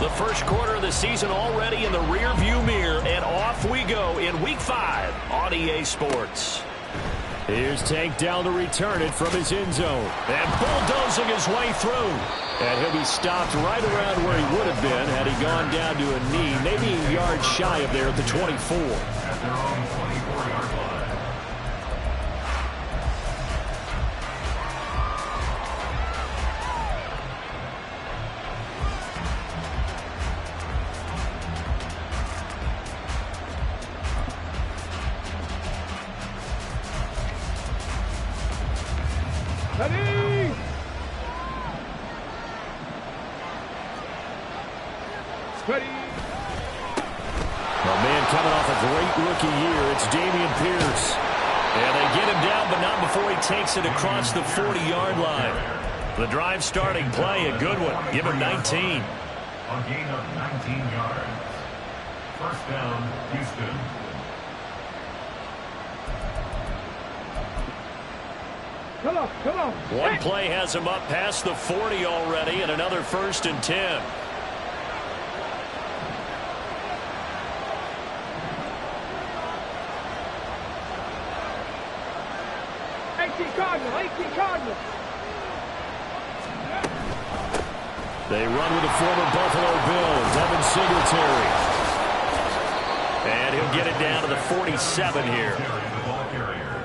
The first quarter of the season already in the rearview mirror, and off we go in Week 5 on EA Sports. Here's Tank down to return it from his end zone. And bulldozing his way through. And he'll be stopped right around where he would have been had he gone down to a knee, maybe a yard shy of there at the 24. At their own 24-yard line. Takes it across the 40-yard line. The drive starting play, a good one. Give him 19. A gain of 19 yards. First down, Houston. Come on. One play has him up past the 40 already, and another 1st and 10. Cardinals. They run with the former Buffalo Bill, Devin Singletary. And he'll get it down to the 47 here.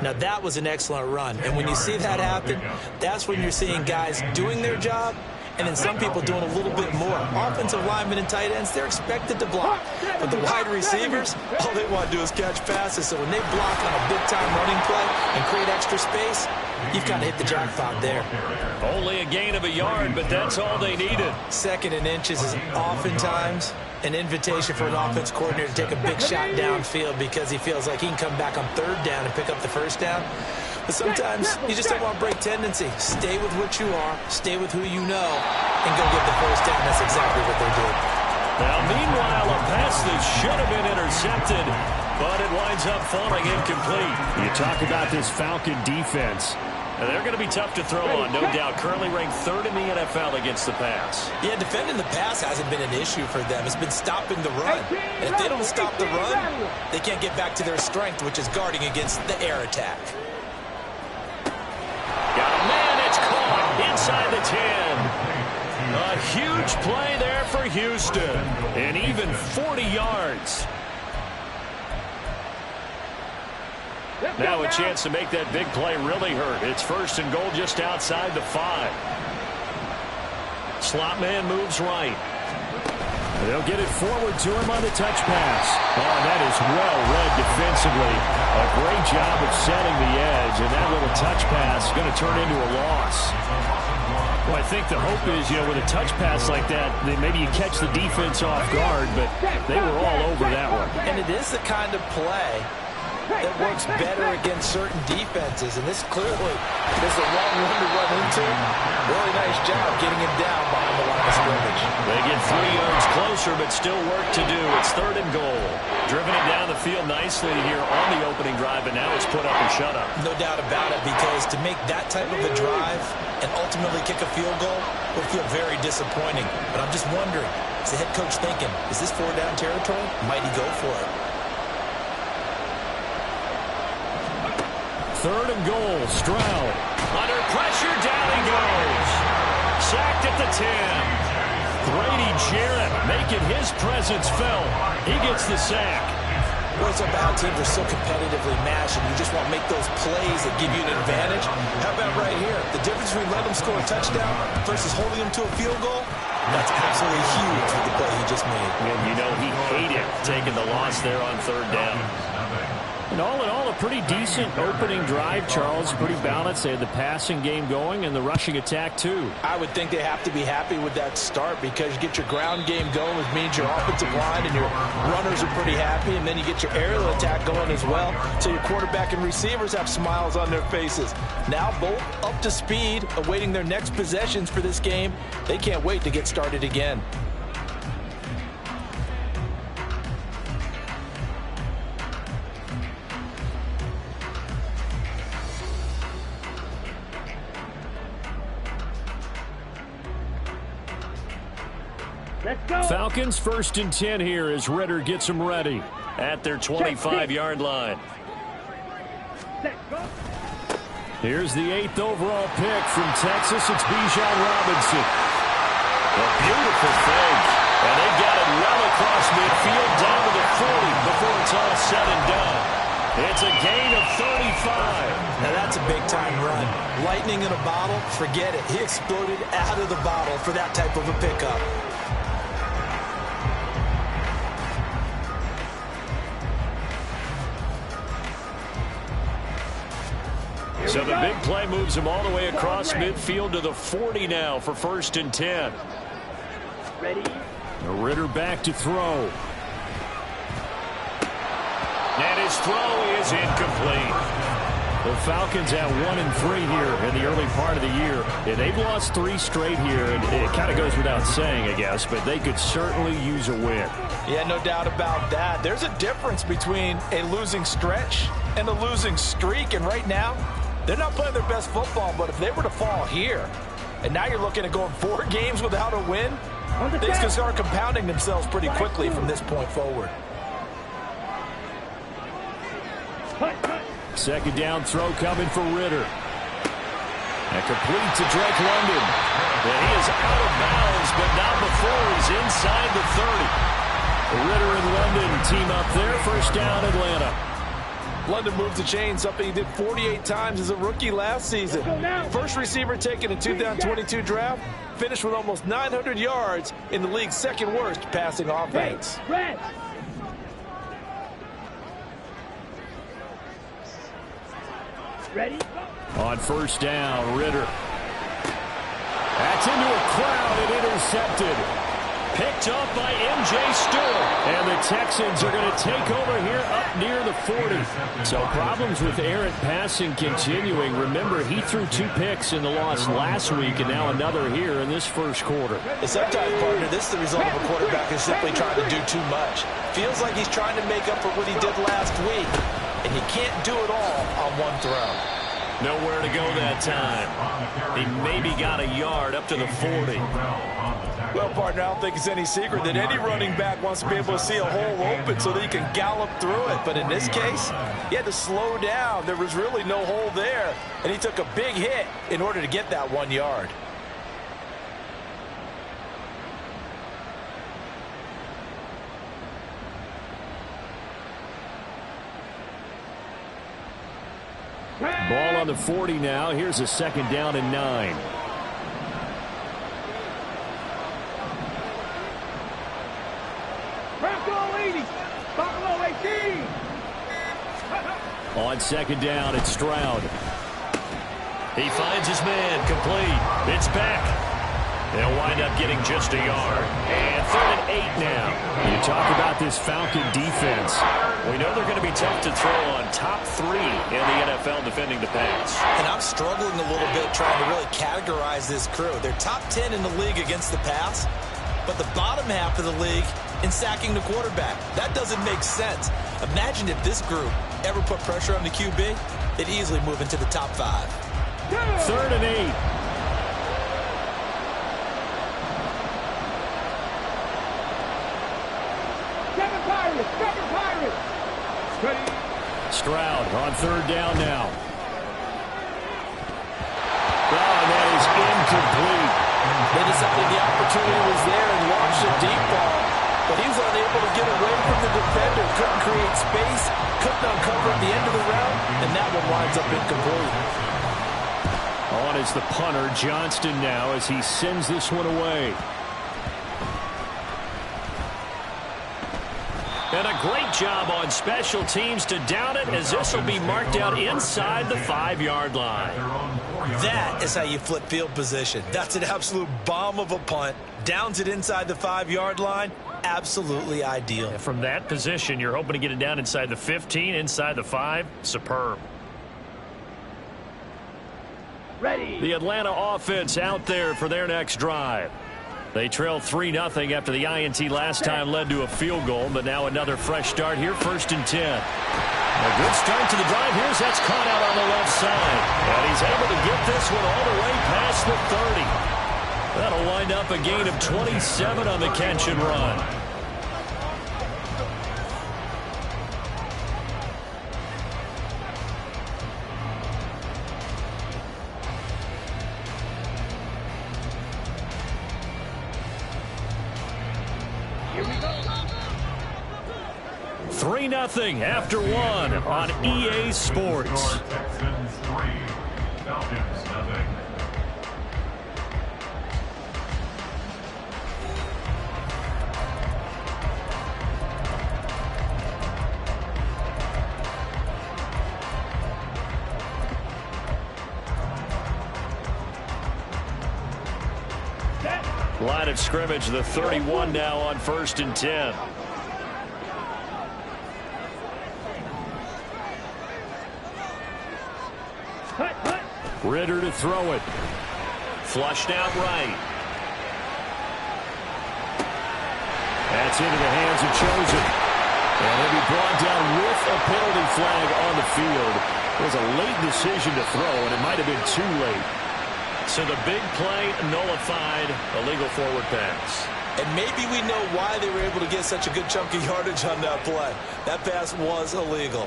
Now, that was an excellent run. And when you see that happen, that's when you're seeing guys doing their job and then some people doing a little bit more. Offensive linemen and tight ends, they're expected to block. But the wide receivers, all they want to do is catch passes. So when they block on a big-time running play and create extra space, you've kind of hit the jackpot there. Only a gain of a yard, but that's all they needed. 2nd and inches is oftentimes an invitation for an offense coordinator to take a big shot downfield because he feels like he can come back on 3rd down and pick up the 1st down. But sometimes you just don't want break tendency. Stay with what you are, stay with who you know, and go get the 1st down. That's exactly what they did. Now, meanwhile, a pass that should have been intercepted, but it winds up falling incomplete. You talk about this Falcon defense. And they're going to be tough to throw on, no doubt. Currently ranked 3rd in the NFL against the pass. Yeah, defending the pass hasn't been an issue for them. It's been stopping the run. And if they don't stop the run, they can't get back to their strength, which is guarding against the air attack. Got a man, it's caught inside the 10. A huge play there for Houston. And even 40 yards. Now a chance to make that big play really hurt. It's 1st and goal just outside the 5. Slot man moves right. They'll get it forward to him on the touch pass. Oh, that is well read defensively. A great job of setting the edge, and that little touch pass is going to turn into a loss. Well, I think the hope is, with a touch pass like that, maybe you catch the defense off guard, but they were all over that one. And it is the kind of play that works better against certain defenses, and this clearly is the wrong one to run into. Really nice job getting him down behind the line of scrimmage. They get 3 yards closer, but still work to do. It's 3rd and goal. Driven it down the field nicely here on the opening drive, and now it's put up and shut up. No doubt about it, because to make that type of a drive and ultimately kick a field goal would feel very disappointing. But I'm just wondering, is the head coach thinking, is this 4-down territory? Might he go for it? 3rd and goal, Stroud. Under pressure, down he goes. Sacked at the 10. Grady Jarrett making his presence felt. He gets the sack. Well, it's about how teams are so competitively matched, and you just want to make those plays that give you an advantage. How about right here? The difference between letting them score a touchdown versus holding them to a field goal, that's absolutely huge with the play he just made. And he hated taking the loss there on 3rd down. And all in all, a pretty decent opening drive, Charles. Pretty balanced. They had the passing game going and the rushing attack, too. I would think they have to be happy with that start because you get your ground game going, which means your offensive line and your runners are pretty happy, and then you get your aerial attack going as well. So your quarterback and receivers have smiles on their faces. Now both up to speed, awaiting their next possessions for this game. They can't wait to get started again. Let's go. Falcons 1st and 10 here as Ritter gets them ready at their 25-yard line. Here's the 8th overall pick from Texas. It's Bijan Robinson. A beautiful fake. And they got it well across midfield down to the 40 before it's all said and done. It's a gain of 35. Now that's a big-time run. Lightning in a bottle, forget it. He exploded out of the bottle for that type of a pickup. So the big play moves him all the way across midfield to the 40 now for 1st and 10. Ready? Ritter back to throw. And his throw is incomplete. The Falcons at 1-3 here in the early part of the year. And they've lost 3 straight here, and it kind of goes without saying, I guess, but they could certainly use a win. Yeah, no doubt about that. There's a difference between a losing stretch and a losing streak, and right now, they're not playing their best football, but if they were to fall here, and now you're looking at going 4 games without a win, things can start compounding themselves pretty quickly from this point forward. 2nd down throw coming for Ritter. And complete to Drake London. And he is out of bounds, but not before he's inside the 30. Ritter and London team up there. 1st down, Atlanta. London moved the chain, something he did 48 times as a rookie last season. First receiver taken in 2022 draft, finished with almost 900 yards in the league's 2nd worst passing offense. Red. Ready? On 1st down, Ritter. That's into a crowd and intercepted. Picked up by M.J. Stewart. And the Texans are going to take over here up near the 40. So problems with errant passing continuing. Remember, he threw 2 picks in the loss last week and now another here in this 1st quarter. Sometimes, partner, this is the result of a quarterback who's simply trying to do too much. Feels like he's trying to make up for what he did last week, and you can't do it all on one throw. Nowhere to go that time. He maybe got a yard up to the 40. Well, partner, I don't think it's any secret that any running back wants to be able to see a hole open so that he can gallop through it. But in this case, he had to slow down. There was really no hole there, and he took a big hit in order to get that 1 yard. Ball on the 40 now. Here's a 2nd down and 9. Bronco 80. Buffalo 18. On 2nd down, it's Stroud. He finds his man, complete. It's back. They'll wind up getting just a yard. And 3rd and 8 now. You talk about this Falcon defense. We know they're going to be tough to throw on top 3 in the NFL defending the pass. And I'm struggling a little bit trying to really categorize this crew. They're top 10 in the league against the pass, but the bottom half of the league in sacking the quarterback. That doesn't make sense. Imagine if this group ever put pressure on the QB, they'd easily move into the top 5. 3rd and 8. Stroud on 3rd down now. Oh, and that is incomplete. They decided the opportunity was there and launched a deep ball, but he was unable to get away from the defender, couldn't create space, couldn't uncover at the end of the round, and that one winds up incomplete. On is the punter, Johnston, now as he sends this one away. And a great job on special teams to down it, as this will be marked out inside the 5-yard line. That is how you flip field position. That's an absolute bomb of a punt. Downs it inside the 5-yard line. Absolutely ideal. And from that position, you're hoping to get it down inside the 15, inside the 5. Superb. Ready. The Atlanta offense out there for their next drive. They trail 3-0 after the INT last time led to a field goal, but now another fresh start here, 1st and 10. A good start to the drive. Here's that's caught out on the left side. And he's able to get this one all the way past the 30. That'll wind up a gain of 27 on the catch and run. Here we go. 3-0 after one on EA Sports. Gfl Texans 3, Falcons 0. Line of scrimmage, the 31 now on 1st and 10. Ritter to throw it. Flushed out right. That's into the hands of Chosen. And he'll be brought down with a penalty flag on the field. It was a late decision to throw, and it might have been too late. So the big play nullified, illegal forward pass. And maybe we know why they were able to get such a good chunk of yardage on that play. That pass was illegal.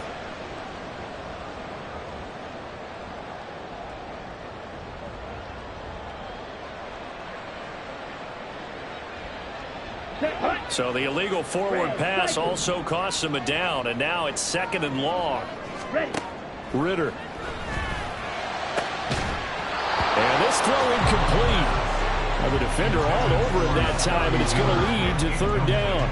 So the illegal forward pass also costs him a down, and now it's 2nd and long. Ritter. And this throw incomplete. The defender all over him that time, and it's going to lead to 3rd down.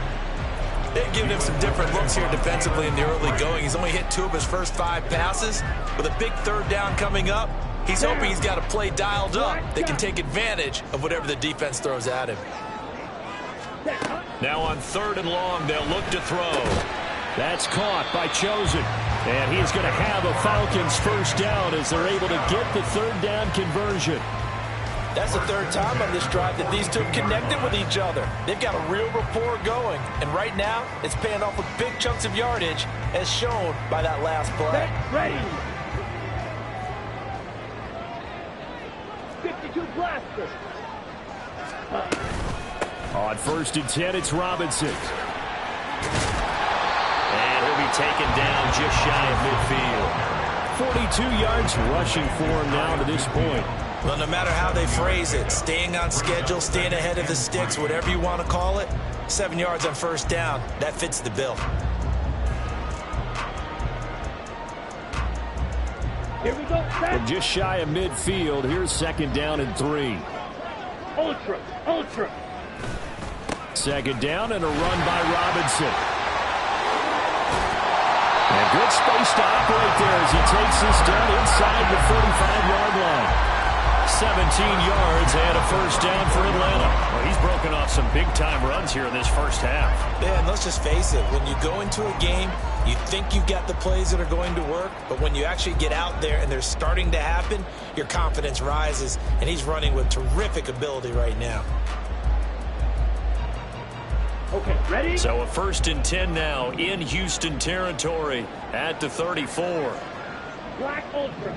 They're giving him some different looks here defensively in the early going. He's only hit 2 of his first 5 passes. With a big 3rd down coming up, he's hoping he's got a play dialed up that can take advantage of whatever the defense throws at him. Now on 3rd and long, they'll look to throw. That's caught by Chosen. And he's going to have a Falcons 1st down as they're able to get the 3rd down conversion. That's the 3rd time on this drive that these two have connected with each other. They've got a real rapport going. And right now, it's paying off with big chunks of yardage, as shown by that last play. Ready. 52 blaster. On 1st and 10, it's Robinson. And he'll be taken down just shy of midfield. 42 yards rushing for him now to this point. Well, no matter how they phrase it, staying on schedule, staying ahead of the sticks, whatever you want to call it, 7 yards on 1st down, that fits the bill. Here we go. From just shy of midfield, here's 2nd down and 3. Ultra. 2nd down and a run by Robinson. And good space to operate there as he takes this down inside the 45-yard line. 17 yards and a 1st down for Atlanta. Well, he's broken off some big-time runs here in this 1st half. Yeah, and let's just face it. When you go into a game, you think you've got the plays that are going to work, but when you actually get out there and they're starting to happen, your confidence rises, and he's running with terrific ability right now. Okay, ready? So a 1st and 10 now in Houston territory at the 34. Black Ultra.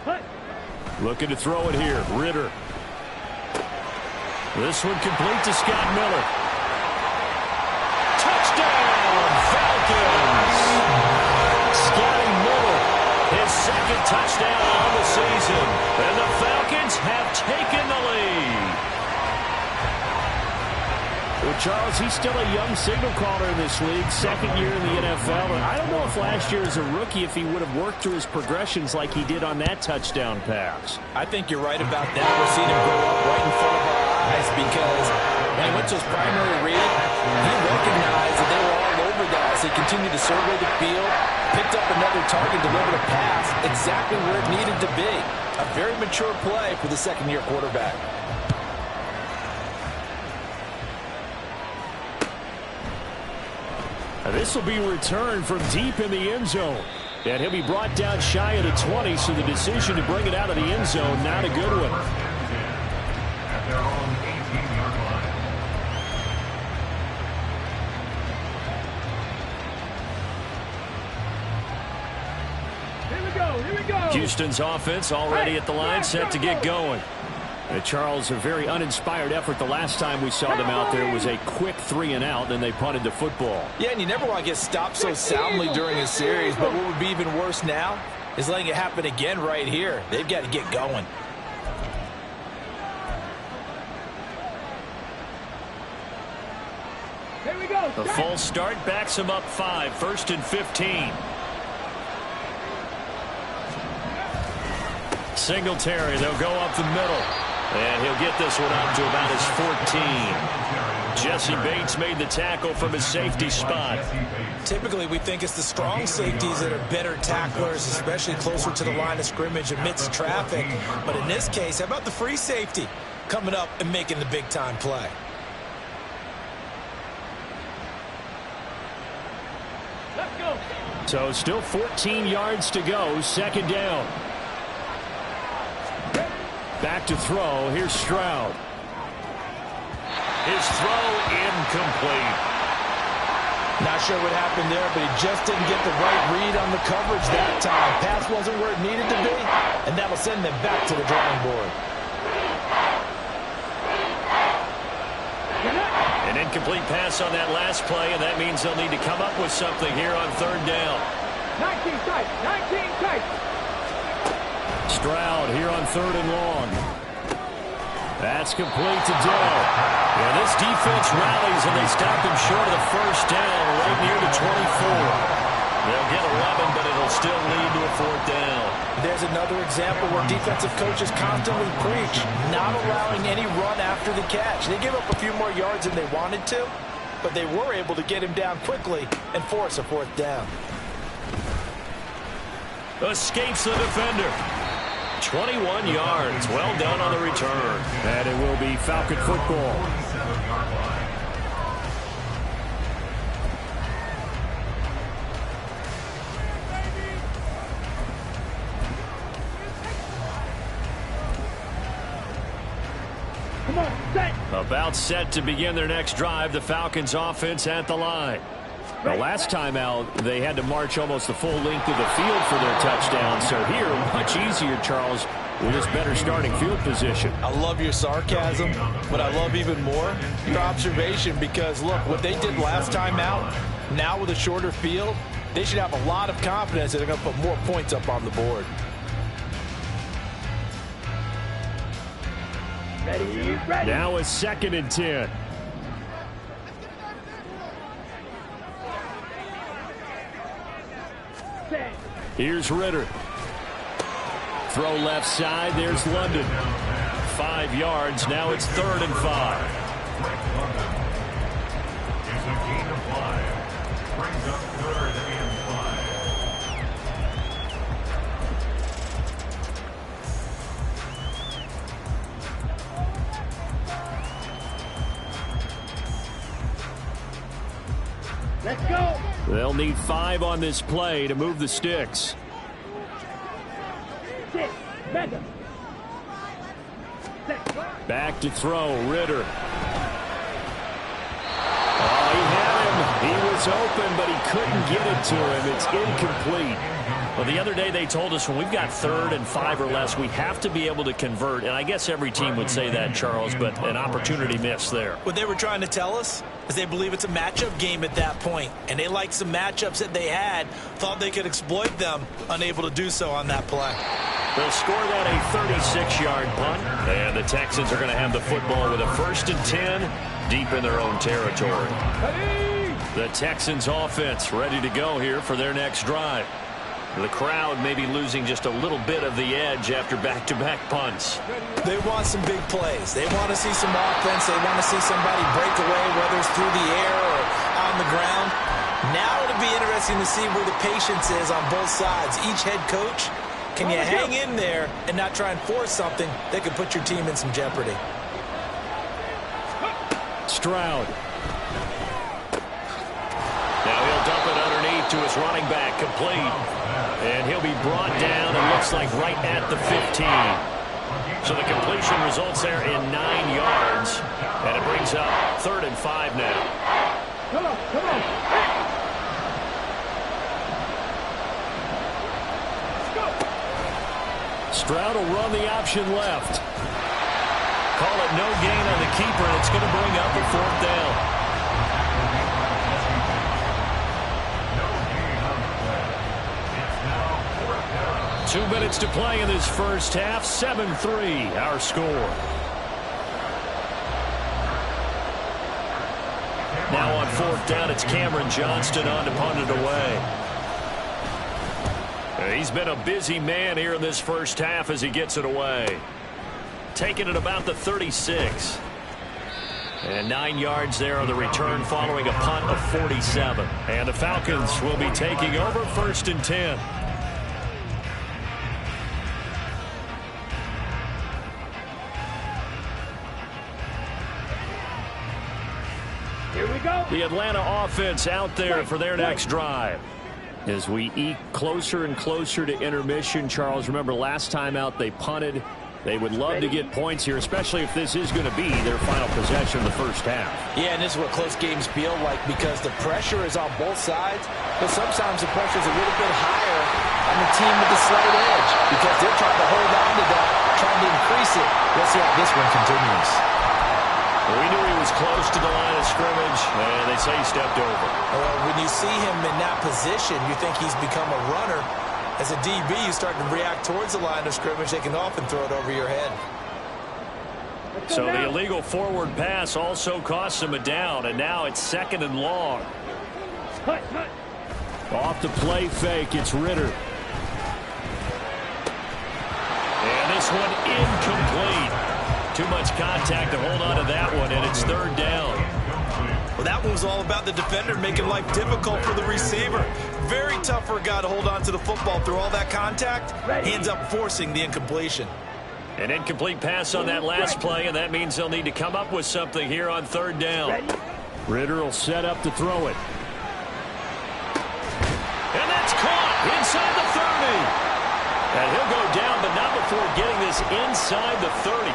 Hut. Looking to throw it here. Ritter. This one complete to Scott Miller. Touchdown, Falcons! Scotty Miller, his 2nd touchdown on the season. And the Falcons have taken the lead. Well, Charles, he's still a young signal caller in this league, 2nd year in the NFL. And I don't know if last year as a rookie, if he would have worked through his progressions like he did on that touchdown pass. I think you're right about that. We're seeing him grow up right in front of our eyes because when he went to his primary read, he recognized that they were all over guys. He continued to survey the field, picked up another target, delivered a pass exactly where it needed to be. A very mature play for the 2nd-year quarterback. This will be returned from deep in the end zone. And he'll be brought down shy of the 20, so the decision to bring it out of the end zone, not a good one. At their own 18-yard line. Here we go. Houston's offense already at the line, set to get going. Charles, a very uninspired effort. The last time we saw them out there was a quick 3-and-out, then they punted the football. Yeah, and you never want to get stopped so soundly during a series, but what would be even worse now is letting it happen again right here. They've got to get going. Here we go. The full start backs him up 5, 1st and 15. Singletary, they'll go up the middle. And he'll get this one up to about his 14. Jesse Bates made the tackle from his safety spot. Typically, we think it's the strong safeties that are better tacklers, especially closer to the line of scrimmage amidst traffic. But in this case, how about the free safety coming up and making the big-time play? Let's go. So still 14 yards to go, 2nd down. Back to throw. Here's Stroud. His throw incomplete. Not sure what happened there, but he just didn't get the right read on the coverage that time. Pass wasn't where it needed to be, and that'll send them back to the drawing board. An incomplete pass on that last play, and that means they'll need to come up with something here on 3rd down. 19 tight. 19 tight. Stroud here on 3rd and long. That's complete to Dell. Yeah, this defense rallies, and they stop him short of the 1st down, right near the 24. They'll get 11, but it'll still lead to a 4th down. There's another example where defensive coaches constantly preach, not allowing any run after the catch. They gave up a few more yards than they wanted to, but they were able to get him down quickly and force a 4th down. Escapes the defender. 21 yards. Well done on the return. And it will be Falcon football. 47-yard line. Come on, set. About set to begin their next drive. The Falcons offense at the line. The last time out, they had to march almost the full length of the field for their touchdown. So here, much easier, Charles, with this better starting field position. I love your sarcasm, but I love even more your observation because, look, what they did last time out, now with a shorter field, they should have a lot of confidence that they're going to put more points up on the board. Ready, ready. Now a 2nd and 10. Set. Here's Ritter. Throw left side. There's London. 5 yards. Now it's 3rd and 5. It's a gain of 5. Brings up 3rd and 5. Let's go. They'll need 5 on this play to move the sticks. Sit. Mega. Set. Back to throw. Ritter. Oh, he had him. He was open, but he couldn't get it to him. It's incomplete. Well, the other day they told us when we've got 3rd and 5 or less, we have to be able to convert. And I guess every team would say that, Charles, but an opportunity missed there. What they were trying to tell us is they believe it's a matchup game at that point, and they liked some matchups that they had, thought they could exploit them, unable to do so on that play. They'll score that a 36-yard punt, and the Texans are going to have the football with a 1st and 10 deep in their own territory. The Texans offense ready to go here for their next drive. The crowd may be losing just a little bit of the edge after back-to-back punts. They want some big plays. They want to see some offense. They want to see somebody break away, whether it's through the air or on the ground. Now it'll be interesting to see where the patience is on both sides. Each head coach, can you hang in there and not try and force something that could put your team in some jeopardy? Stroud. Now he'll dump it underneath to his running back, complete. And he'll be brought down, it looks like right at the 15. So the completion results there in 9 yards. And it brings up 3rd and 5 now. Come on, come on. Stroud will run the option left. call it no gain on the keeper, and it's going to bring up a 4th down. 2 minutes to play in this first half. 7-3, our score. Now on 4th down, it's Cameron Johnston on to punt it away. He's been a busy man here in this first half as he gets it away. Taking it about the 36. And 9 yards there on the return following a punt of 47. And the Falcons will be taking over 1st and 10. Here we go. The Atlanta offense out there for their next drive. As we eke closer and closer to intermission, Charles, remember last time out they punted. They would love to get points here, especially if this is going to be their final possession of the first half. Yeah, and this is what close games feel like because the pressure is on both sides, but sometimes the pressure is a little bit higher on the team with the slight edge because they're trying to hold on to that, trying to increase it. Let's see how this one continues. We knew he was close to the line of scrimmage, and they say he stepped over. Well, when you see him in that position, you think he's become a runner. As a DB, you start to react towards the line of scrimmage. They can often throw it over your head. So the illegal forward pass also costs him a down, and now it's 2nd and long. Off the play fake, it's Ritter. And this one incomplete. Too much contact to hold on to that one, and it's 3rd down. Well, that one was all about the defender making life difficult for the receiver. Very tough for a guy to hold on to the football through all that contact. He ends up forcing the incompletion. An incomplete pass on that last play, and that means they'll need to come up with something here on 3rd down. Ritter will set up to throw it. And that's caught inside the 30. And he'll go down, but not before getting this inside the 30.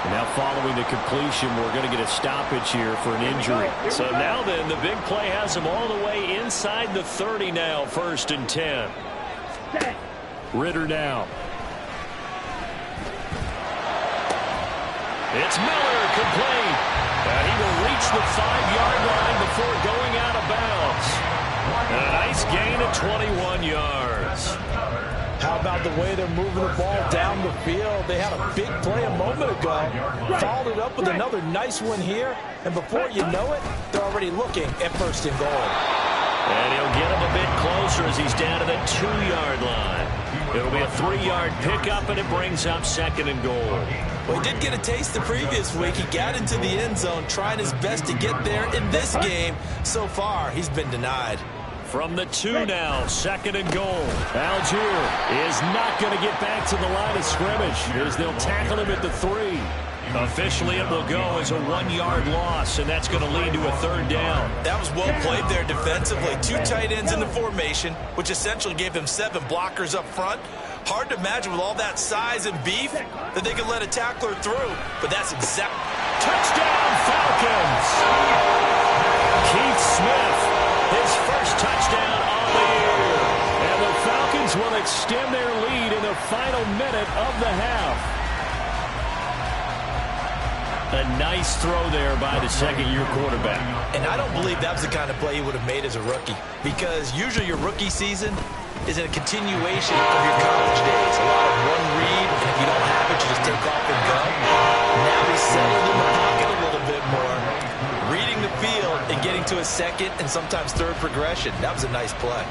And now following the completion, we're going to get a stoppage here for an injury. So now then, the big play has him all the way inside the 30 now, 1st and 10. Ritter now. It's Miller, complete. He will reach the 5-yard line before going out of bounds. And a nice gain of 21 yards. How about the way they're moving the ball down the field? They had a big play a moment ago. Followed it up with another nice one here. And before you know it, they're already looking at 1st and goal. And he'll get him a bit closer as he's down to the 2-yard line. It'll be a 3-yard pickup, and it brings up 2nd and goal. Well, he did get a taste the previous week. He got into the end zone, trying his best to get there in this game. So far, he's been denied. From the 2 now, 2nd and goal. Algier is not going to get back to the line of scrimmage as they'll tackle him at the 3. Officially, it will go as a 1-yard loss, and that's going to lead to a 3rd down. That was well played there defensively. 2 tight ends in the formation, which essentially gave him 7 blockers up front. Hard to imagine with all that size and beef that they could let a tackler through, but that's exact. Touchdown, Falcons! Keith Smith, his first touchdown on the year. And the Falcons will extend their lead in the final minute of the half. A nice throw there by the 2nd-year quarterback. And I don't believe that was the kind of play he would have made as a rookie, because usually your rookie season is a continuation of your college days. A lot of one read, and if you don't have it, you just take off and go. Now he's settled in the pocket a little bit more, reading the field and getting to a 2nd and sometimes 3rd progression. That was a nice play.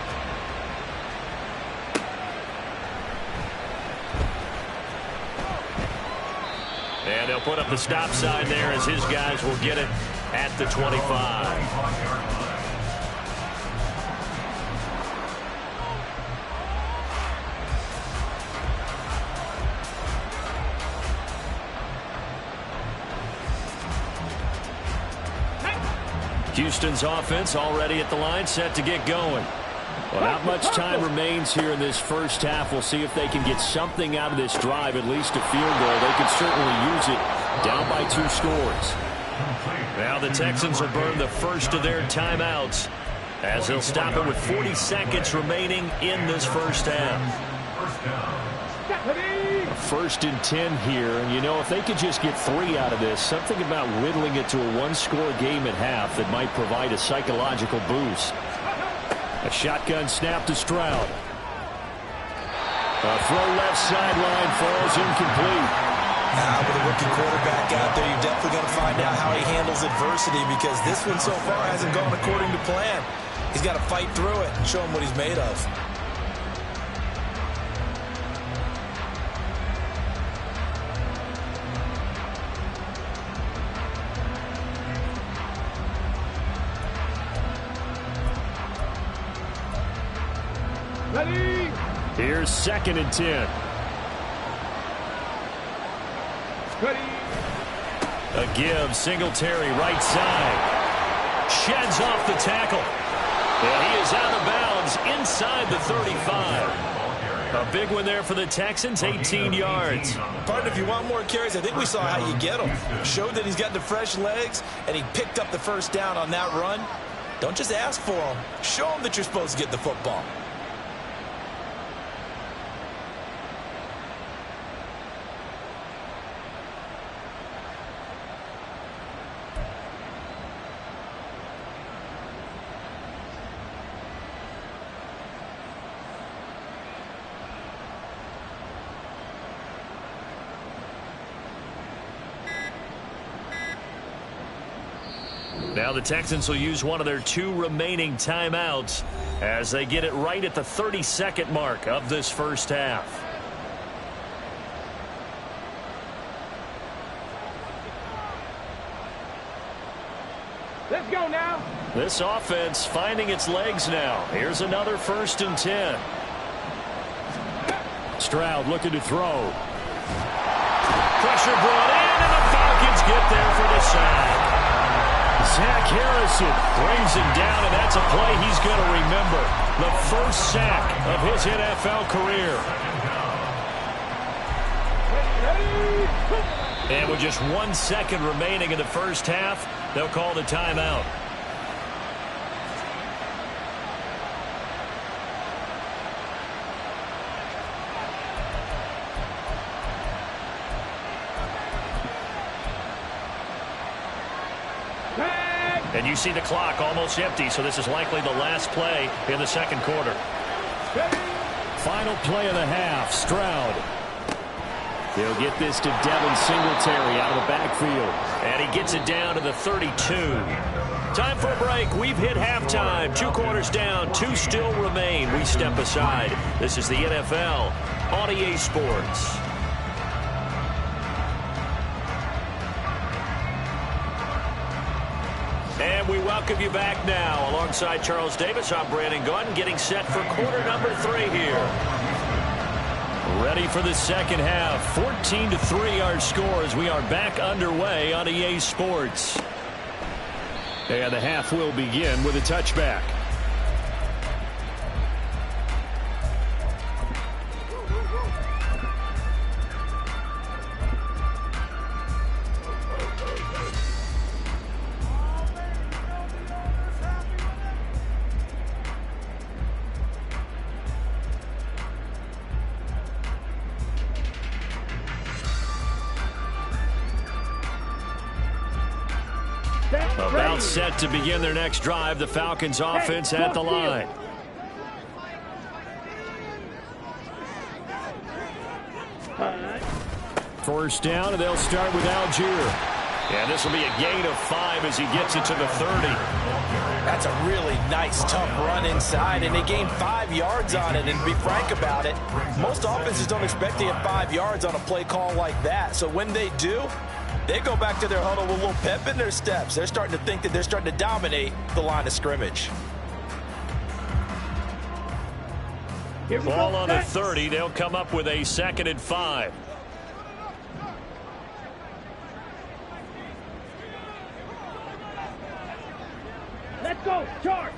And they'll put up the stop sign there as his guys will get it at the 25. Houston's offense already at the line, set to get going. Well, not much time remains here in this first half. We'll see if they can get something out of this drive, at least a field goal. They can certainly use it down by 2 scores. Now the Texans will burn the first of their timeouts as they'll stop it with 40 seconds remaining in this first half. 1st and 10 here, and you know, if they could just get 3 out of this, something about whittling it to a 1-score game at half that might provide a psychological boost. A shotgun snap to Stroud. A throw left sideline falls incomplete. Now, with a rookie quarterback out there, you're definitely going to find out how he handles adversity, because this one so far hasn't gone according to plan. He's got to fight through it and show him what he's made of. Ready? Here's 2nd and 10. Ready? A give, Singletary right side. Sheds off the tackle. And he is out of bounds inside the 35. A big one there for the Texans, 18 yards. Partner, if you want more carries, I think we saw how you get him. Showed that he's got the fresh legs, and he picked up the first down on that run. Don't just ask for him. Show him that you're supposed to get the football. Now the Texans will use one of their 2 remaining timeouts as they get it right at the 32nd mark of this first half. Let's go now. This offense finding its legs now. Here's another 1st and 10. Stroud looking to throw. Pressure brought in, and the Falcons get there for the sack. Zach Harrison brings him down, and that's a play he's going to remember. The first sack of his NFL career. And with just 1 second remaining in the first half, they'll call the timeout. And you see the clock almost empty, so this is likely the last play in the second quarter. Final play of the half, Stroud. He'll get this to Devin Singletary out of the backfield. And he gets it down to the 32. Time for a break. We've hit halftime. 2 quarters down, 2 still remain. We step aside. This is the NFL on EA Sports. And we welcome you back now. Alongside Charles Davis, I'm Brandon Gunn, getting set for quarter number 3 here. Ready for the second half. 14-3 our score as we are back underway on EA Sports. And the half will begin with a touchback. About set to begin their next drive. The Falcons offense at the line. First down, and they'll start with Algier. And this will be a gain of 5 as he gets it to the 30. That's a really nice, tough run inside, and they gained 5 yards on it. And to be frank about it, most offenses don't expect to get 5 yards on a play call like that. So when they do, they go back to their huddle with a little pep in their steps. They're starting to think that they're starting to dominate the line of scrimmage. Ball on the 30. They'll come up with a 2nd and 5. Let's go. Charge.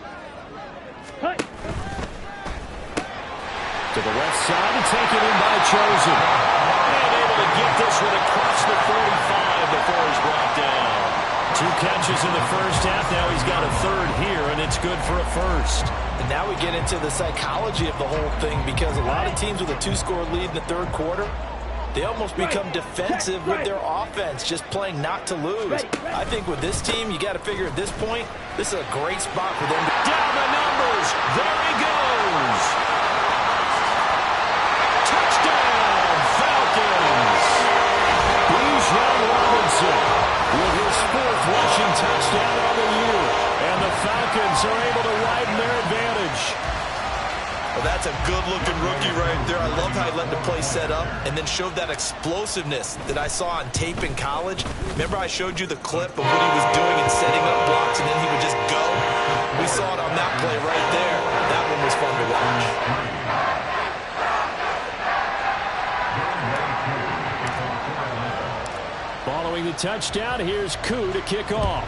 Hey. To the left side and taken in by Chosen. And able to get this one across the 45 before he's brought down. 2 catches in the first half. Now he's got a 3rd here, and it's good for a 1st. And now we get into the psychology of the whole thing, because a lot of teams with a 2-score lead in the 3rd quarter, They almost become defensive with their offense, just playing not to lose. I think with this team, you got to figure at this point, this is a great spot for them. Down the numbers. There he goes. Touchdown, Falcons. Bijan Robinson with his 4th rushing touchdown on the year. And the Falcons are able to widen their advantage. Well, that's a good-looking rookie right there. I love how he let the play set up and then showed that explosiveness that I saw on tape in college. Remember I showed you the clip of what he was doing and setting up blocks, and then he would just go? We saw it on that play right there. That one was fun to watch. Following the touchdown, here's Koo to kick off.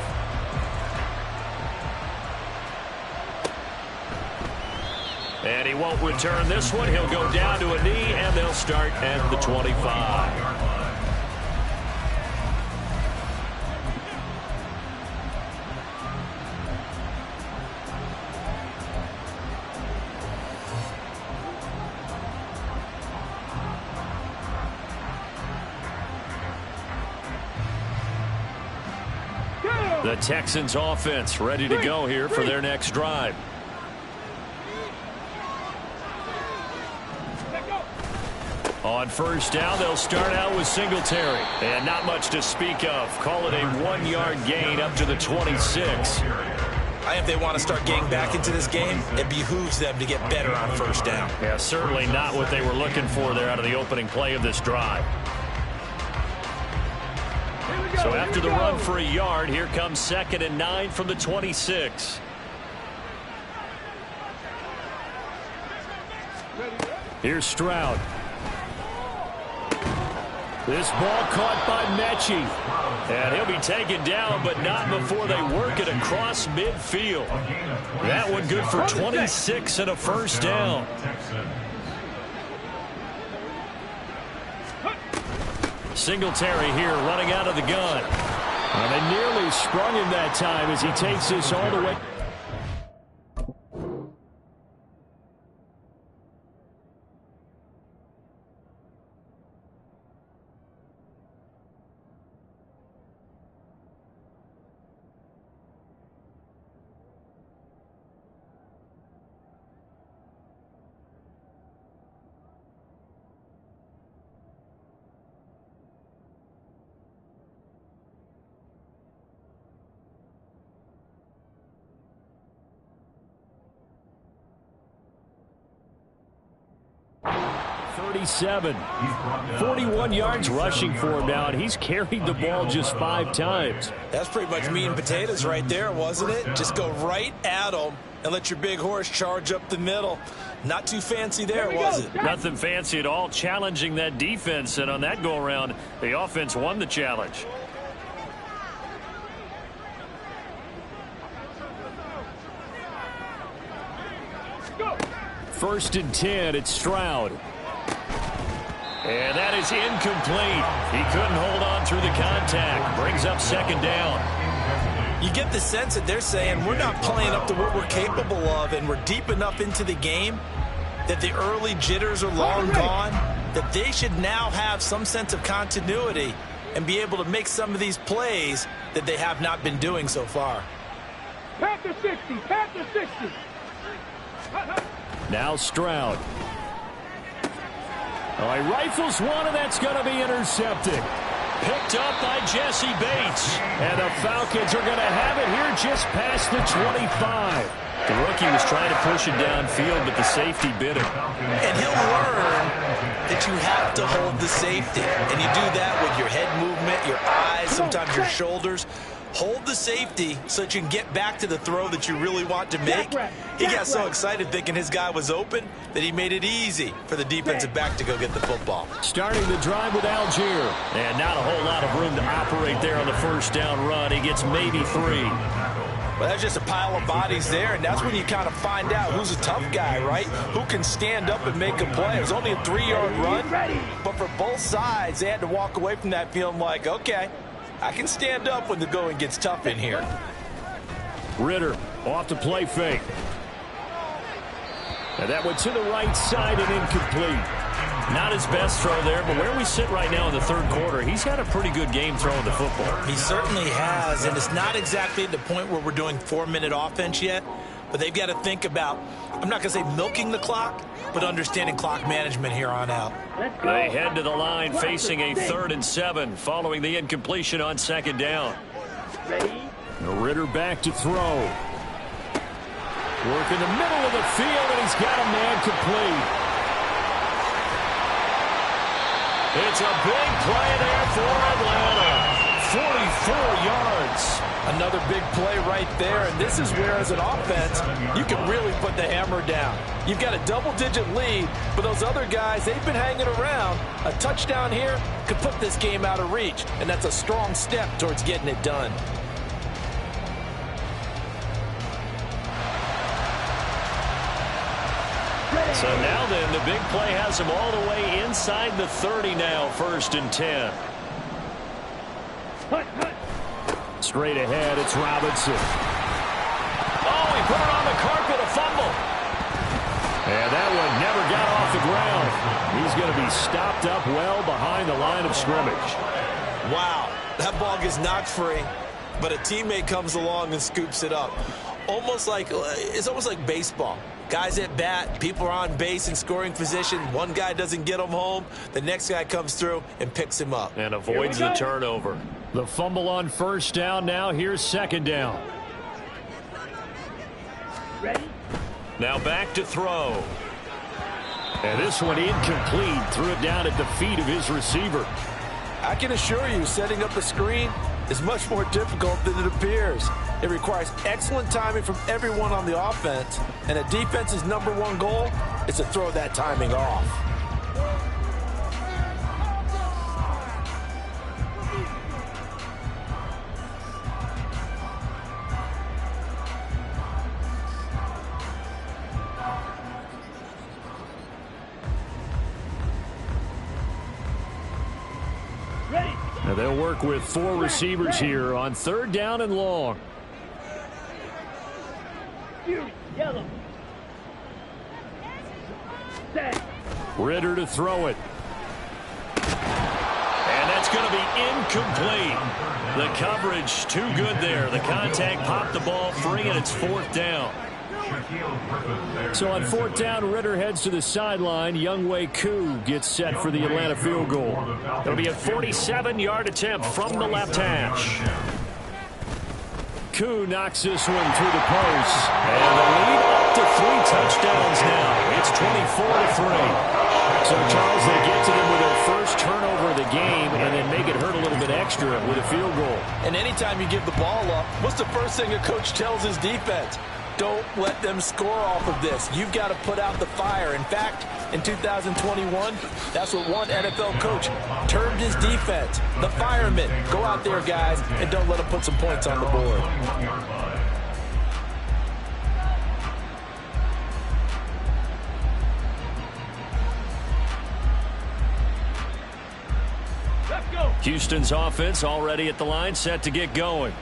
And he won't return this one. He'll go down to a knee, and they'll start at the 25. The Texans offense ready to go here for their next drive. On first down, they'll start out with Singletary. And not much to speak of. Call it a 1-yard gain up to the 26. I think if they want to start getting back into this game, it behooves them to get better on first down. Yeah, certainly not what they were looking for there out of the opening play of this drive. So after the run for a yard, here comes 2nd and 9 from the 26. Here's Stroud. This ball caught by Mechie. And he'll be taken down, but not before they work it across midfield. That one good for 26 and a first down. Singletary here running out of the gun. And they nearly sprung him that time as he takes this all the way. Thirty-seven. 41 yards rushing for him now, and he's carried the ball just 5 times. That's pretty much meat and potatoes right there, wasn't it? Just go right at them and let your big horse charge up the middle. Not too fancy there, was it? Nothing fancy at all, challenging that defense, and on that go-around, the offense won the challenge. First and 10, it's Stroud. And that is incomplete. He couldn't hold on through the contact. Brings up 2nd down. You get the sense that they're saying we're not playing up to what we're capable of, and we're deep enough into the game that the early jitters are long gone, that they should now have some sense of continuity and be able to make some of these plays that they have not been doing so far. Pass to 60. Pass to 60. Now Stroud. Oh, he rifles one, and that's going to be intercepted. Picked up by Jesse Bates. And the Falcons are going to have it here just past the 25. The rookie was trying to push it downfield, but the safety bit him. And he'll learn that you have to hold the safety. And you do that with your head movement, your eyes, sometimes your shoulders. Hold the safety so that you can get back to the throw that you really want to make. He got so excited thinking his guy was open that he made it easy for the defensive back to go get the football. Starting the drive with Algier. And not a whole lot of room to operate there on the first down run. He gets maybe 3. Well, that's just a pile of bodies there, and that's when you kind of find out who's a tough guy, right? Who can stand up and make a play. It was only a 3-yard run, but for both sides, they had to walk away from that feeling like, okay, I can stand up when the going gets tough in here. Ritter off the play fake. And that went to the right side and incomplete. Not his best throw there, but where we sit right now in the third quarter, he's had a pretty good game throwing the football. He certainly has, and it's not exactly at the point where we're doing 4-minute offense yet, but they've got to think about, I'm not going to say milking the clock, but understanding clock management here on out. They head to the line facing a 3rd and 7 following the incompletion on 2nd down. Ritter back to throw. Work in the middle of the field, and he's got a man complete. It's a big play there for Atlanta. 44 yards. Another big play right there, and this is where, as an offense, you can really put the hammer down. You've got a double-digit lead, but those other guys, they've been hanging around. A touchdown here could put this game out of reach, and that's a strong step towards getting it done. So now then, the big play has him all the way inside the 30 now, 1st and 10. Straight ahead, it's Robinson. Oh, he put it on the carpet, a fumble. And that one never got off the ground. He's going to be stopped up well behind the line of scrimmage. Wow, that ball gets knocked free, but a teammate comes along and scoops it up. It's almost like baseball. Guys at bat, people are on base in scoring position. One guy doesn't get him home. The next guy comes through and picks him up. And avoids the turnover. The fumble on 1st down now. Here's 2nd down. Now back to throw. And this one incomplete. Threw it down at the feet of his receiver. I can assure you, setting up a screen is much more difficult than it appears. It requires excellent timing from everyone on the offense, and a defense's #1 goal is to throw that timing off. Now they'll work with 4 receivers here on 3rd down and long. Yellow. Ritter to throw it. And that's going to be incomplete. The coverage too good there. The contact popped the ball free, and it's 4th down. So on 4th down, Ritter heads to the sideline. Younghoe Koo gets set for the Atlanta field goal. It'll be a 47-yard attempt from the left hash. Koo knocks this one through the post. And the lead up to 3 touchdowns now. It's 24-3. So, Charles, they get to them with their first turnover of the game and then make it hurt a little bit extra with a field goal. And anytime you give the ball up, what's the first thing a coach tells his defense? Don't let them score off of this. You've got to put out the fire. In fact, in 2021, that's what one NFL coach termed his defense. The firemen. Go out there, guys, and don't let them put some points on the board. Houston's offense already at the line, set to get going.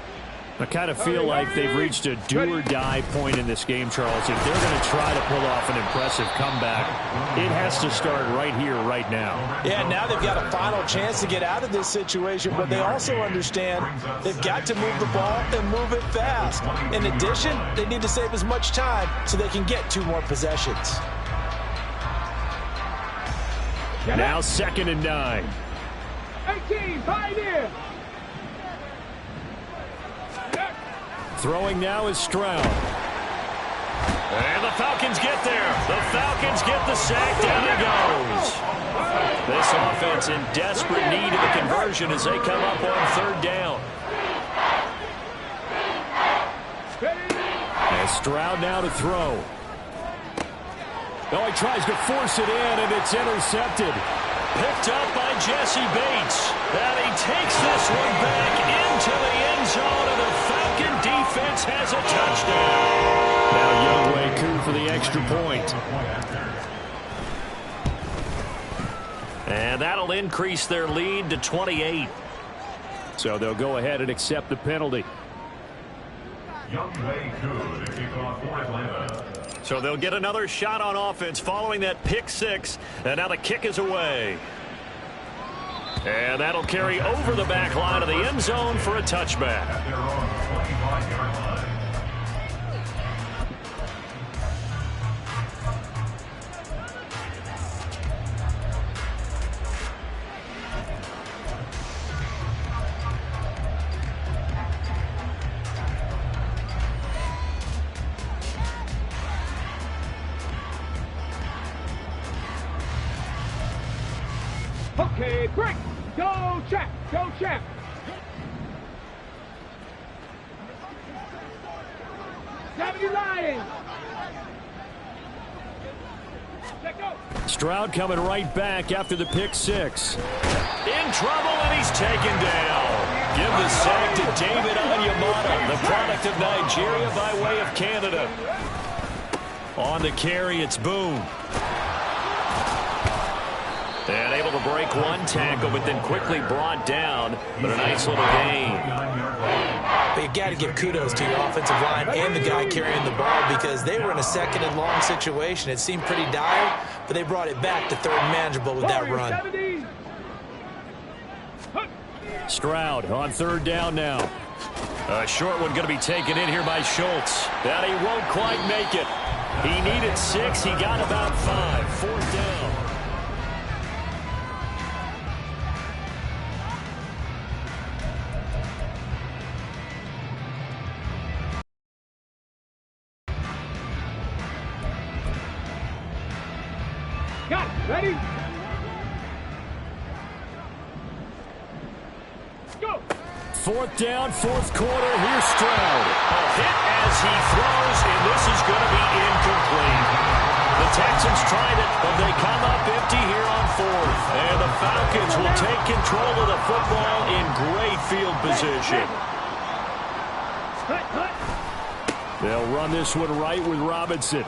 I kind of feel like they've reached a do-or-die point in this game, Charles. If they're going to try to pull off an impressive comeback, it has to start right here, right now. Yeah, now they've got a final chance to get out of this situation, but they also understand they've got to move the ball and move it fast. In addition, they need to save as much time so they can get 2 more possessions. Now 2nd and 9. 18, Pioneer. Throwing now is Stroud. And the Falcons get there. The Falcons get the sack. Down he goes. This offense in desperate need of a conversion as they come up on 3rd down. And Stroud now to throw. Oh, he tries to force it in, and it's intercepted. Picked up by Jesse Bates. And he takes this one back into the end zone, and the Falcon defense has a touchdown. Now Younghoe Koo for the extra point. And that'll increase their lead to 28. So they'll go ahead and accept the penalty. Youngway Koo to kick off for Atlanta. So they'll get another shot on offense following that pick six. And now the kick is away. And that'll carry over the back line of the end zone for a touchback. At their own 25-yard line. Okay, break. Go, champ. Go, champ. W Lions. Let go. Stroud coming right back after the pick six. In trouble, and he's taken down. Give the sack to David Onyemata, the product of Nigeria by way of Canada. On the carry, it's Boone. And able to break one tackle, but then quickly brought down. But a nice little gain. But you got to give kudos to your offensive line and the guy carrying the ball because they were in a second and long situation. It seemed pretty dire, but they brought it back to third and manageable with that run. 70. Stroud on third down now. A short one going to be taken in here by Schultz. That he won't quite make it. He needed 6. He got about 5. Fourth down. Got it. Ready? Go. Fourth down, fourth quarter. Here's Stroud. A hit as he throws, and this is going to be incomplete. The Texans tried it, but they come up empty here on fourth. And the Falcons will take control of the football in great field position. Cut. They'll run this one right with Robinson.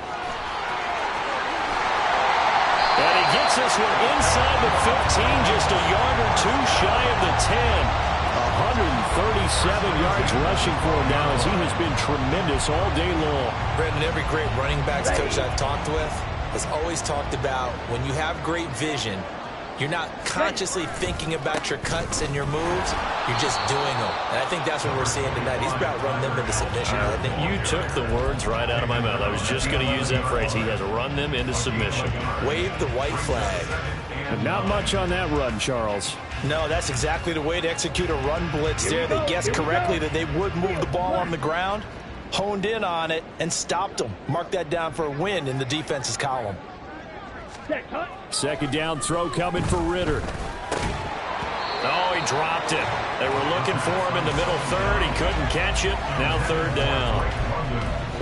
And he gets this one inside the 15, just a yard or two shy of the 10. 137 yards rushing for him now as he has been tremendous all day long. Brendan, every great running backs coach I've talked with has always talked about when you have great vision, you're not consciously thinking about your cuts and your moves. You're just doing them. And I think that's what we're seeing tonight. He's about to run them into submission. You took the words right out of my mouth. I was just going to use that phrase. He has run them into submission. Wave the white flag. And not much on that run, Charles. No, that's exactly the way to execute a run blitz there. They guessed correctly that they would move the ball on the ground, honed in on it, and stopped them. Mark that down for a win in the defense's column. Second down throw coming for Ritter. Oh, he dropped it. They were looking for him in the middle third. He couldn't catch it. Now third down.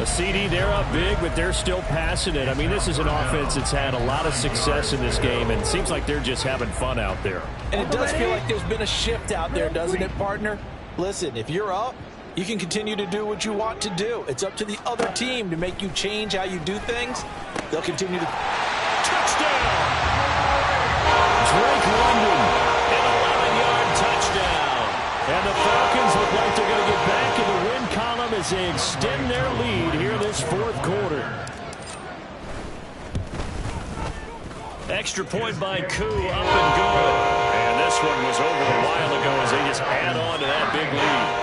A CD, they're up big, but they're still passing it. I mean, this is an offense that's had a lot of success in this game, and it seems like they're just having fun out there. And it does feel like there's been a shift out there, doesn't it, partner? Listen, if you're up, you can continue to do what you want to do. It's up to the other team to make you change how you do things. They'll continue to... Touchdown! Drake London, an 11-yard touchdown. And the Falcons look like they're going to get back in the win column as they extend their lead here in this fourth quarter. Extra point by Koo, up and good. And this one was over a while ago as they just add on to that big lead.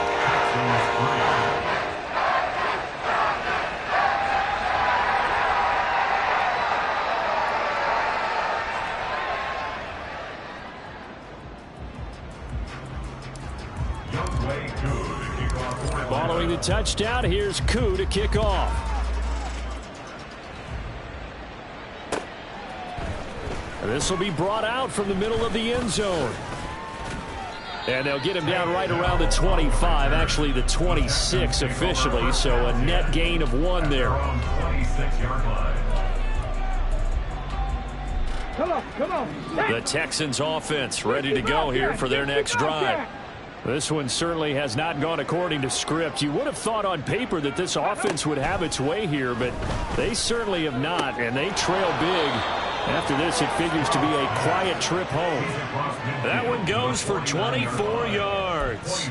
Following the touchdown, here's Koo to kick off. This will be brought out from the middle of the end zone. And they'll get him down right around the 25, actually the 26 officially, so a net gain of 1 there. Come on. The Texans offense ready to go here for their next drive. This one certainly has not gone according to script. You would have thought on paper that this offense would have its way here, but they certainly have not, and they trail big. After this, it figures to be a quiet trip home. That one goes for 24 yards. yards.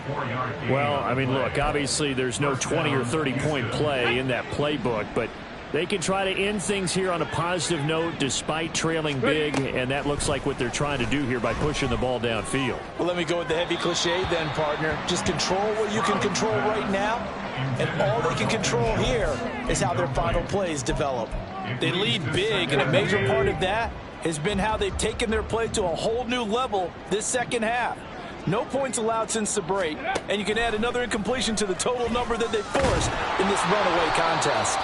Well, I mean, look, obviously there's no 20 or 30-point play in that playbook, but they can try to end things here on a positive note despite trailing big, and that looks like what they're trying to do here by pushing the ball downfield. Well, let me go with the heavy cliche then, partner. Just control what you can control right now, and all they can control here is how their final plays develop. They lead big, and a major part of that has been how they've taken their play to a whole new level this second half. No points allowed since the break, and you can add another incompletion to the total number that they forced in this runaway contest.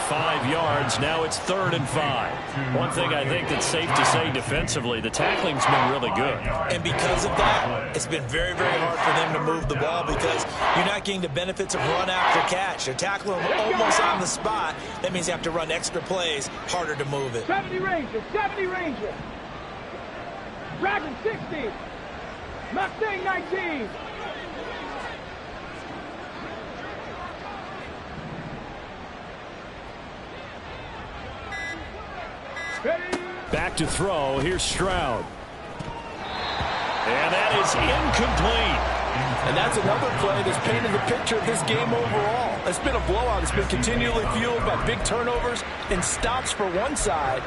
5 yards. Now it's 3rd and 5. One thing I think that's safe to say defensively, the tackling's been really good. And because of that, it's been very, very hard for them to move the ball because you're not getting the benefits of run after catch. They're tackling almost on the spot. That means you have to run extra plays, harder to move it. 70 Ranger, 70 Ranger. Dragon 60. Mustang 19. Back to throw. Here's Stroud. And that is incomplete. And that's another play that's painted the picture of this game overall. It's been a blowout. It's been continually fueled by big turnovers and stops for one side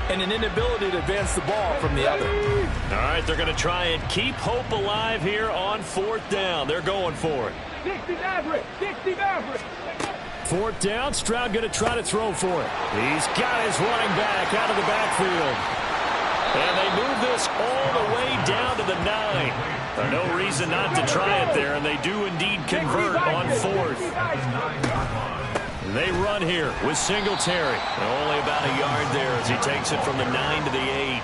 and an inability to advance the ball from the other. All right, they're going to try and keep hope alive here on 4th down. They're going for it. 60 Maverick, 60 Maverick. 4th down. Stroud going to try to throw for it. He's got his running back out of the backfield. And they move this all the way down to the 9. No reason not to try it there, and they do indeed convert on 4th. They run here with Singletary. Only about a yard there as he takes it from the 9 to the 8.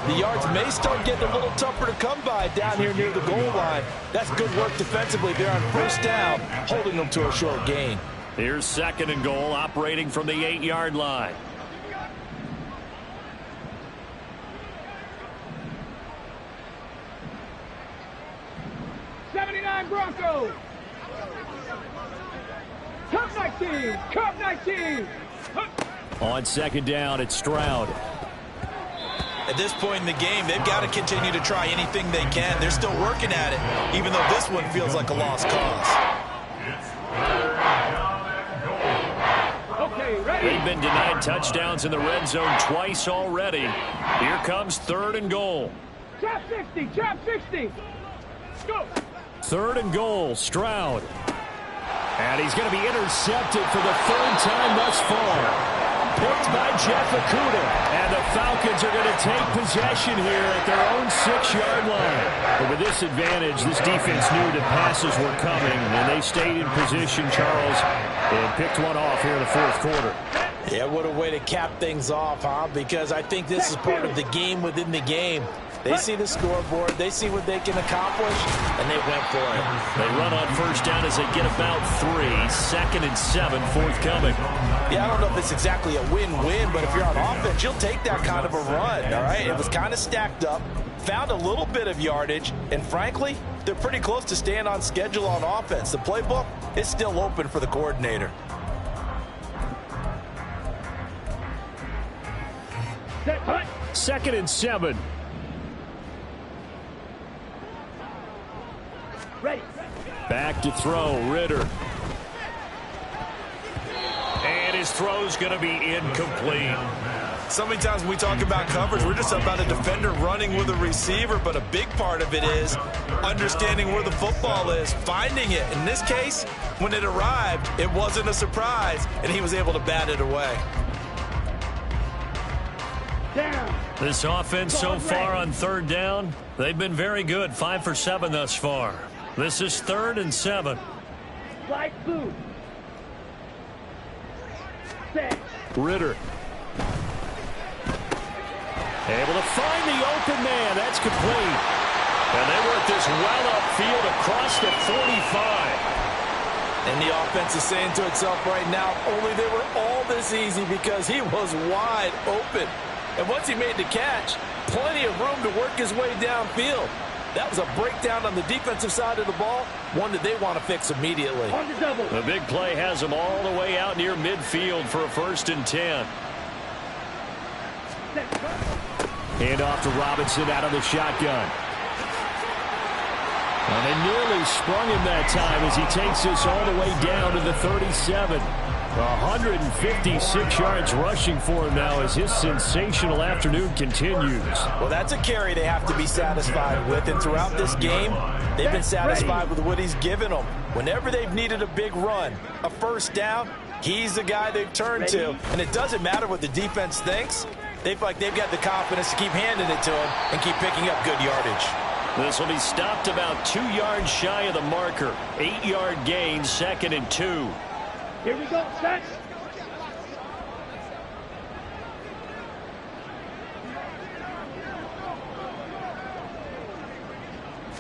The yards may start getting a little tougher to come by down here near the goal line. That's good work defensively there on 1st down, holding them to a short gain. Here's 2nd and goal, operating from the 8-yard line. Broncos. Cup 19. Cup 19. On 2nd down, it's Stroud. At this point in the game, they've got to continue to try anything they can. They're still working at it, even though this one feels like a lost cause. Okay, ready. They've been denied touchdowns in the red zone twice already. Here comes 3rd and goal. Trap 60. Trap 60. Go. 3rd and goal, Stroud. And he's going to be intercepted for the 3rd time thus far. Picked by Jeff Okudah. And the Falcons are going to take possession here at their own 6-yard line. But with this advantage, this defense knew that passes were coming, and they stayed in position, Charles, and picked one off here in the 4th quarter. Yeah, what a way to cap things off, huh? Because I think this is part of the game within the game. They see the scoreboard, they see what they can accomplish, and they went for it. They run on 1st down as they get about 3. 2nd and 7 forthcoming. Yeah, I don't know if it's exactly a win-win, but if you're on offense, you'll take that kind of a run, all right? It was kind of stacked up, found a little bit of yardage, and frankly, they're pretty close to staying on schedule on offense. The playbook is still open for the coordinator. Set, hut. 2nd and 7. Ready. Back to throw, Ritter. And his throw's going to be incomplete. So many times when we talk about coverage, we're just about a defender running with a receiver, but a big part of it is understanding where the football is, finding it. In this case, when it arrived, it wasn't a surprise, and he was able to bat it away. Down. This offense so far on 3rd down, they've been very good. 5 for 7 thus far. This is 3rd and 7. Light blue. Set. Ritter. Able to find the open man. That's complete. And they work this well upfield across the 45. And the offense is saying to itself right now, only they were all this easy because he was wide open. And once he made the catch, plenty of room to work his way downfield. That was a breakdown on the defensive side of the ball, one that they want to fix immediately. On the double. The big play has them all the way out near midfield for a 1st and 10. Hand off to Robinson out of the shotgun. And they nearly sprung him that time as he takes this all the way down to the 37. 156 yards rushing for him now as his sensational afternoon continues. Well, that's a carry they have to be satisfied with. And throughout this game, they've been satisfied with what he's given them. Whenever they've needed a big run, a first down, he's the guy they've turned to. And it doesn't matter what the defense thinks. They feel like they've got the confidence to keep handing it to him and keep picking up good yardage. This will be stopped about 2 yards shy of the marker. 8-yard gain, 2nd and 2. Here we go, set.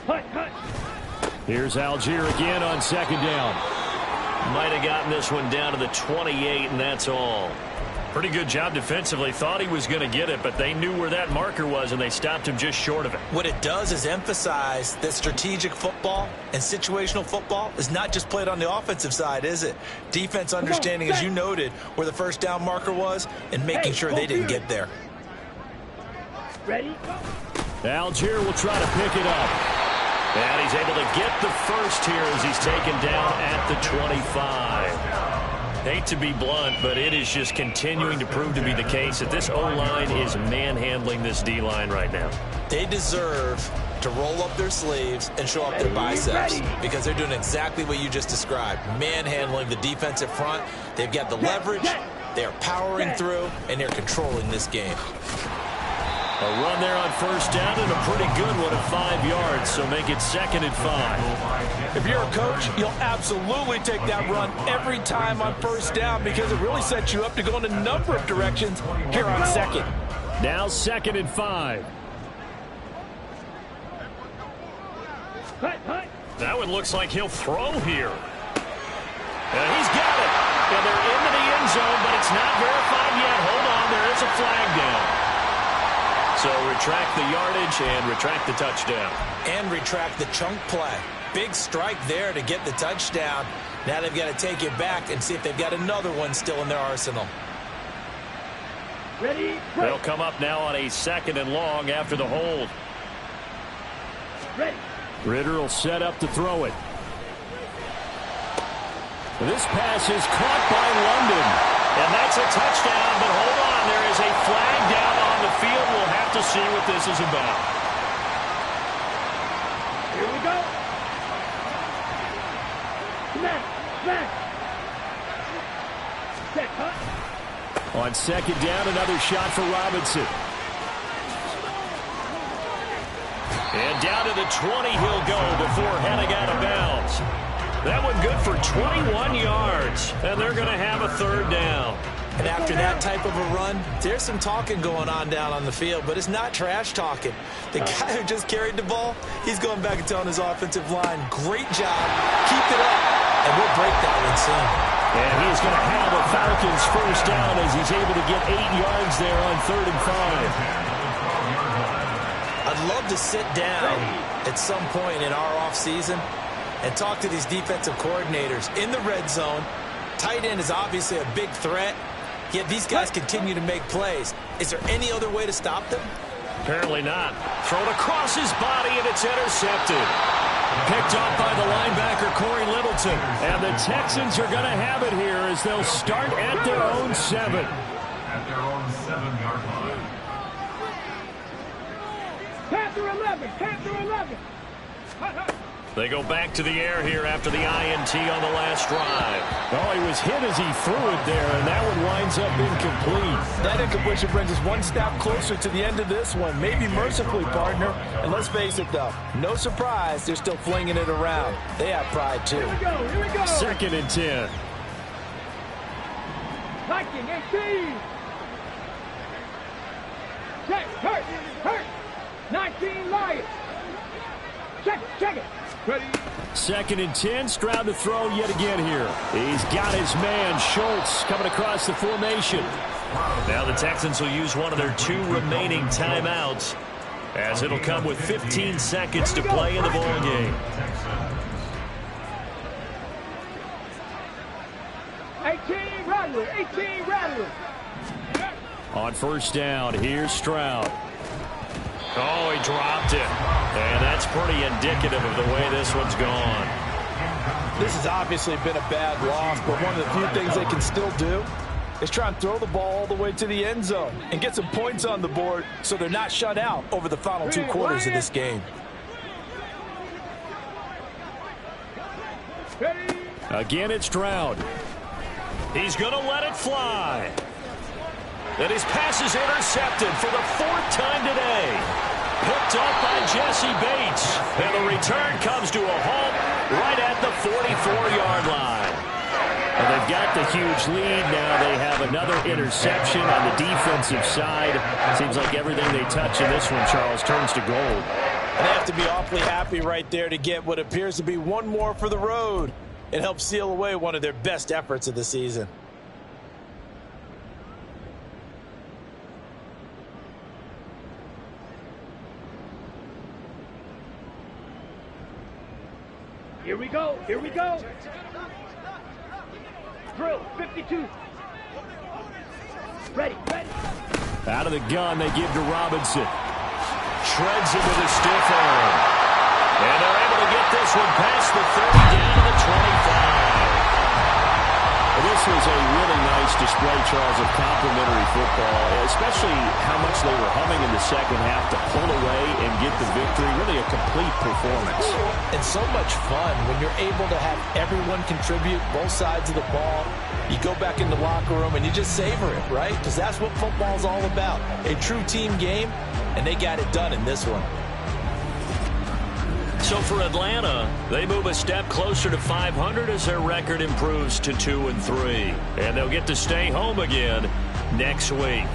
Hut, hut. Here's Algier again on 2nd down. Might have gotten this one down to the 28, and that's all. Pretty good job defensively. Thought he was going to get it, but they knew where that marker was, and they stopped him just short of it. What it does is emphasize that strategic football and situational football is not just played on the offensive side, is it? Defense understanding, as you noted, where the first down marker was and making sure they didn't get there. Ready? Algier will try to pick it up. And he's able to get the first here as he's taken down at the 25. Hate to be blunt, but it is just continuing to prove to be the case that this O-line is manhandling this D-line right now. They deserve to roll up their sleeves and show up their biceps because they're doing exactly what you just described, manhandling the defensive front. They've got the leverage, they're powering through, and they're controlling this game. A run there on first down and a pretty good one at 5 yards, so make it 2nd and 5. If you're a coach, you'll absolutely take that run every time on first down because it really sets you up to go in a number of directions here on 2nd. Now 2nd and 5. Hut, hut. That one looks like he'll throw here. And he's got it. And they're into the end zone, but it's not verified yet. Hold on, there is a flag down. So retract the yardage and retract the touchdown. And retract the chunk play. Big strike there to get the touchdown. Now they've got to take it back and see if they've got another one still in their arsenal. Ready? They'll come up now on a 2nd and long after the hold. Ready. Ritter will set up to throw it. This pass is caught by London. And that's a touchdown, but hold on. There is a flag down on the field. We'll have to see what this is about. Here we go. Smack, smack. Set, hut. On 2nd down, another shot for Robinson. And down to the 20 he'll go before heading out of bounds. That one good for 21 yards, and they're going to have a 3rd down. And after that type of a run, there's some talking going on down on the field, but it's not trash talking. The guy who just carried the ball, he's going back and telling his offensive line, great job, keep it up, and we'll break that one soon. And he's going to have a Falcons first down as he's able to get 8 yards there on 3rd and 5. I'd love to sit down at some point in our offseason and talk to these defensive coordinators in the red zone. Tight end is obviously a big threat, yet these guys continue to make plays. Is there any other way to stop them? Apparently not. Thrown across his body, and it's intercepted. Picked off by the linebacker, Corey Littleton. And the Texans are going to have it here as they'll start at their own 7. At their own 7-yard line. Panther 11, Panther 11. Hut, hut. They go back to the air here after the INT on the last drive. Oh, he was hit as he threw it there, and that one winds up incomplete. That incompletion brings us one step closer to the end of this one. Maybe mercifully, partner. And let's face it, though, no surprise they're still flinging it around. They have pride, too. Here we go, here we go. 2nd and 10. Viking 18. Check, hurt, hurt. 19 Lions. Check it. Ready. 2nd and 10. Stroud to throw yet again here. He's got his man, Schultz, coming across the formation. Now the Texans will use one of their 2 remaining timeouts, as it'll come with 15 seconds to play in the ball game. 18 Rattler, 18 Rattler. On first down, here's Stroud. Oh, he dropped it. And that's pretty indicative of the way this one's gone. This has obviously been a bad loss, but one of the few things they can still do is try and throw the ball all the way to the end zone and get some points on the board so they're not shut out over the final 2 quarters of this game. Again, it's Stroud. He's going to let it fly. And his pass is intercepted for the 4th time today. Picked up by Jesse Bates. And the return comes to a halt right at the 44-yard line. And they've got the huge lead. Now they have another interception on the defensive side. Seems like everything they touch in this one, Charles, turns to gold. And they have to be awfully happy right there to get what appears to be one more for the road. It helps seal away one of their best efforts of the season. Here we go. Here we go. Drill 52. Ready. Out of the gun, they give to Robinson. Shreds him with a stiff arm. And they're able to get this one past the 30 down to the 25. This was a really nice display, Charles, of complimentary football, especially how much they were humming in the second half to pull away and get the victory. Really a complete performance. And so much fun when you're able to have everyone contribute both sides of the ball. You go back in the locker room and you just savor it, right? Because that's what football's all about. A true team game, and they got it done in this one. So for Atlanta, they move a step closer to 500 as their record improves to 2-3. And they'll get to stay home again next week.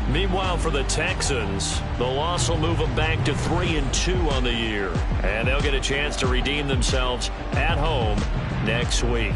Meanwhile, for the Texans, the loss will move them back to 3-2 on the year. And they'll get a chance to redeem themselves at home next week.